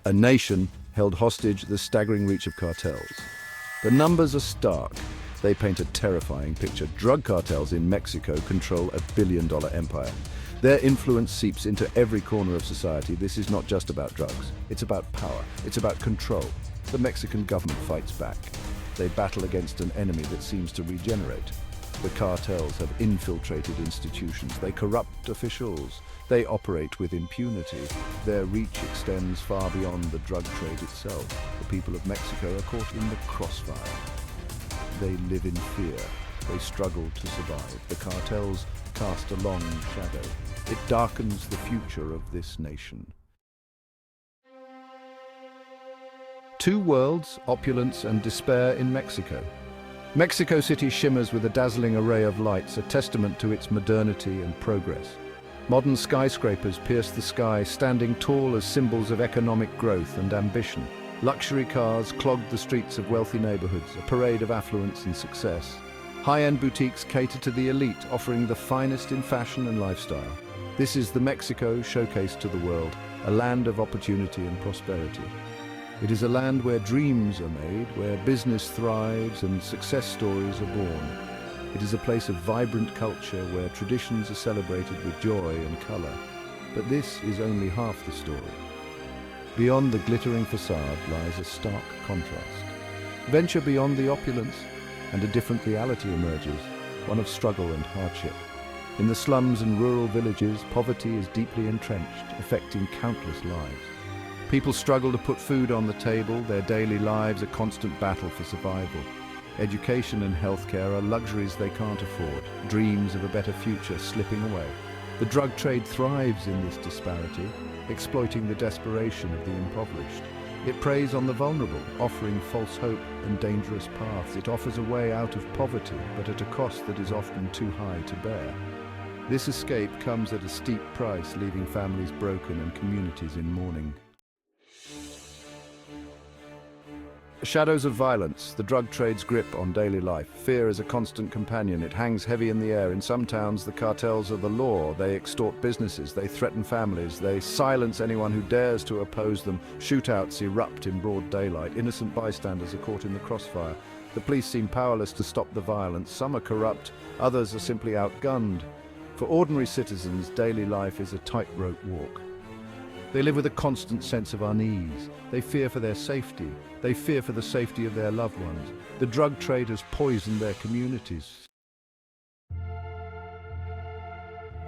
A nation held hostage the staggering reach of cartels. The numbers are stark. They paint a terrifying picture. Drug cartels in Mexico control a billion-dollar empire. Their influence seeps into every corner of society. This is not just about drugs. It's about power. It's about control. The Mexican government fights back. They battle against an enemy that seems to regenerate. The cartels have infiltrated institutions. They corrupt officials. They operate with impunity. Their reach extends far beyond the drug trade itself. The people of Mexico are caught in the crossfire. They live in fear. They struggle to survive. The cartels cast a long shadow. It darkens the future of this nation. Two worlds, opulence and despair in Mexico. Mexico City shimmers with a dazzling array of lights, a testament to its modernity and progress. Modern skyscrapers pierce the sky, standing tall as symbols of economic growth and ambition. Luxury cars clog the streets of wealthy neighborhoods, a parade of affluence and success. High-end boutiques cater to the elite, offering the finest in fashion and lifestyle. This is the Mexico showcased to the world, a land of opportunity and prosperity. It is a land where dreams are made, where business thrives and success stories are born. It is a place of vibrant culture where traditions are celebrated with joy and color. But this is only half the story. Beyond the glittering facade lies a stark contrast. Venture beyond the opulence, and a different reality emerges, one of struggle and hardship. In the slums and rural villages, poverty is deeply entrenched, affecting countless lives. People struggle to put food on the table, their daily lives a constant battle for survival. Education and healthcare are luxuries they can't afford, dreams of a better future slipping away. The drug trade thrives in this disparity, exploiting the desperation of the impoverished. It preys on the vulnerable, offering false hope and dangerous paths. It offers a way out of poverty, but at a cost that is often too high to bear. This escape comes at a steep price, leaving families broken and communities in mourning. Shadows of violence, the drug trade's grip on daily life. Fear is a constant companion. It hangs heavy in the air. In some towns, the cartels are the law. They extort businesses, they threaten families, they silence anyone who dares to oppose them. Shootouts erupt in broad daylight. Innocent bystanders are caught in the crossfire. The police seem powerless to stop the violence. Some are corrupt, others are simply outgunned. For ordinary citizens, daily life is a tightrope walk. They live with a constant sense of unease. They fear for their safety. They fear for the safety of their loved ones. The drug trade has poisoned their communities.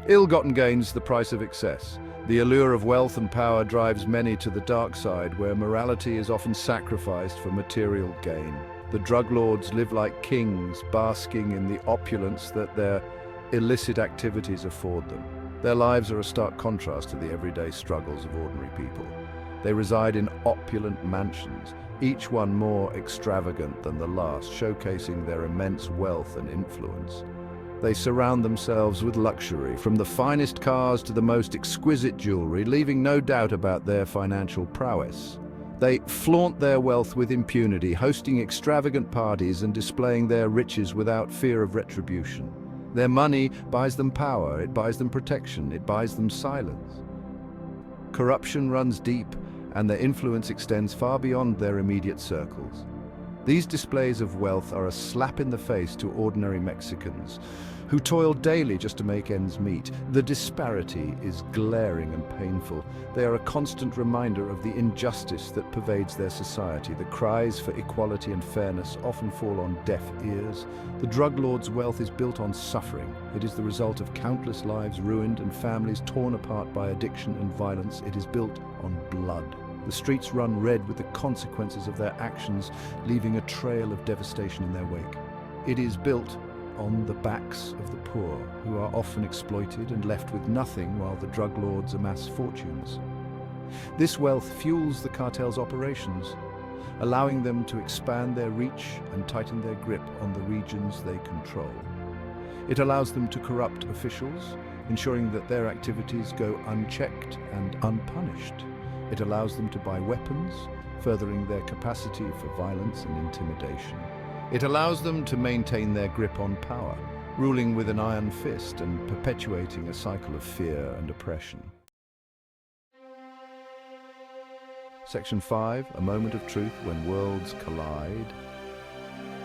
Ill-gotten gains, the price of excess. The allure of wealth and power drives many to the dark side, where morality is often sacrificed for material gain. The drug lords live like kings, basking in the opulence that their illicit activities afford them. Their lives are a stark contrast to the everyday struggles of ordinary people. They reside in opulent mansions, each one more extravagant than the last, showcasing their immense wealth and influence. They surround themselves with luxury, from the finest cars to the most exquisite jewelry, leaving no doubt about their financial prowess. They flaunt their wealth with impunity, hosting extravagant parties and displaying their riches without fear of retribution. Their money buys them power, it buys them protection, it buys them silence. Corruption runs deep, and their influence extends far beyond their immediate circles. These displays of wealth are a slap in the face to ordinary Mexicans, who toil daily just to make ends meet. The disparity is glaring and painful. They are a constant reminder of the injustice that pervades their society. The cries for equality and fairness often fall on deaf ears. The drug lord's wealth is built on suffering. It is the result of countless lives ruined and families torn apart by addiction and violence. It is built on blood. The streets run red with the consequences of their actions, leaving a trail of devastation in their wake. It is built on the backs of the poor, who are often exploited and left with nothing while the drug lords amass fortunes. This wealth fuels the cartel's operations, allowing them to expand their reach and tighten their grip on the regions they control. It allows them to corrupt officials, ensuring that their activities go unchecked and unpunished. It allows them to buy weapons, furthering their capacity for violence and intimidation. It allows them to maintain their grip on power, ruling with an iron fist and perpetuating a cycle of fear and oppression. Section 5, a moment of truth when worlds collide.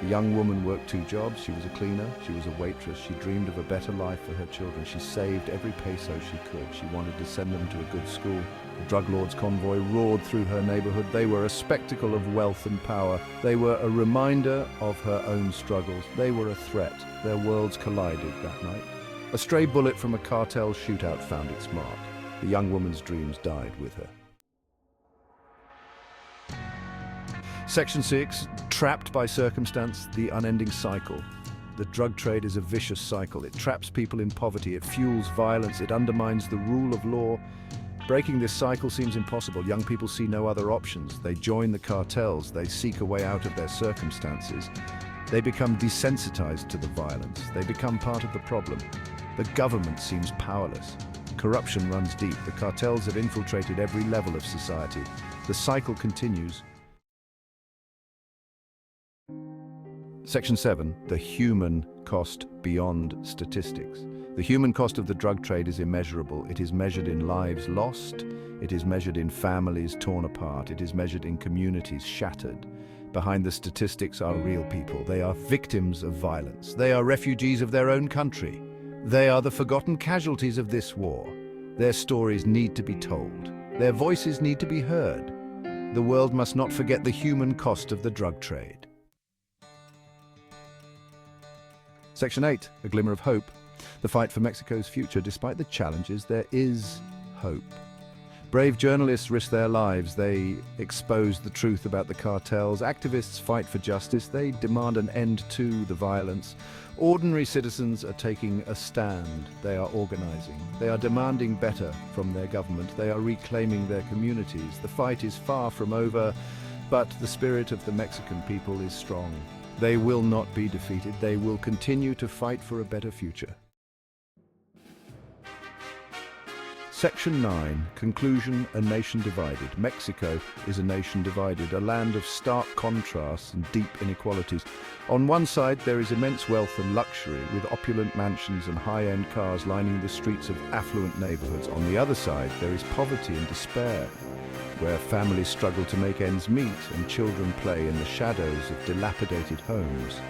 The young woman worked 2 jobs. She was a cleaner, she was a waitress. She dreamed of a better life for her children. She saved every peso she could. She wanted to send them to a good school. The drug lords' convoy roared through her neighborhood. They were a spectacle of wealth and power. They were a reminder of her own struggles. They were a threat. Their worlds collided that night. A stray bullet from a cartel shootout found its mark. The young woman's dreams died with her. Section 6, trapped by circumstance, the unending cycle. The drug trade is a vicious cycle. It traps people in poverty, it fuels violence, it undermines the rule of law. Breaking this cycle seems impossible. Young people see no other options. They join the cartels, they seek a way out of their circumstances. They become desensitized to the violence. They become part of the problem. The government seems powerless. Corruption runs deep. The cartels have infiltrated every level of society. The cycle continues. Section 7, the human cost beyond statistics. The human cost of the drug trade is immeasurable. It is measured in lives lost. It is measured in families torn apart. It is measured in communities shattered. Behind the statistics are real people. They are victims of violence. They are refugees of their own country. They are the forgotten casualties of this war. Their stories need to be told. Their voices need to be heard. The world must not forget the human cost of the drug trade. Section 8, a glimmer of hope. The fight for Mexico's future. Despite the challenges, there is hope. Brave journalists risk their lives. They expose the truth about the cartels. Activists fight for justice. They demand an end to the violence. Ordinary citizens are taking a stand. They are organizing. They are demanding better from their government. They are reclaiming their communities. The fight is far from over, but the spirit of the Mexican people is strong. They will not be defeated. They will continue to fight for a better future. Section 9, conclusion, a nation divided. Mexico is a nation divided, a land of stark contrasts and deep inequalities. On one side, there is immense wealth and luxury, with opulent mansions and high-end cars lining the streets of affluent neighborhoods. On the other side, there is poverty and despair, where families struggle to make ends meet and children play in the shadows of dilapidated homes.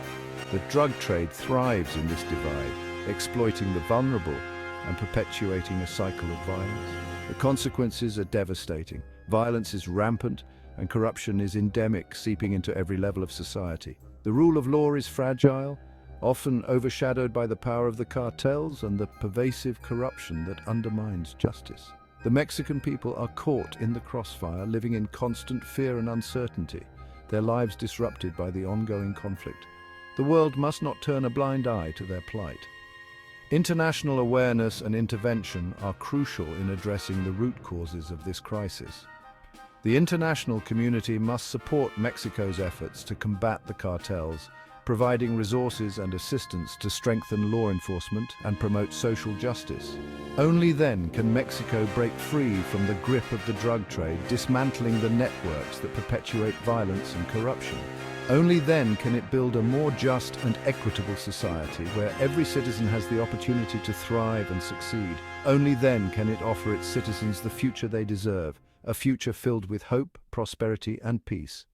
The drug trade thrives in this divide, exploiting the vulnerable and perpetuating a cycle of violence. The consequences are devastating. Violence is rampant and corruption is endemic, seeping into every level of society. The rule of law is fragile, often overshadowed by the power of the cartels and the pervasive corruption that undermines justice. The Mexican people are caught in the crossfire, living in constant fear and uncertainty, their lives disrupted by the ongoing conflict. The world must not turn a blind eye to their plight. International awareness and intervention are crucial in addressing the root causes of this crisis. The international community must support Mexico's efforts to combat the cartels, providing resources and assistance to strengthen law enforcement and promote social justice. Only then can Mexico break free from the grip of the drug trade, dismantling the networks that perpetuate violence and corruption. Only then can it build a more just and equitable society where every citizen has the opportunity to thrive and succeed. Only then can it offer its citizens the future they deserve, a future filled with hope, prosperity, and peace.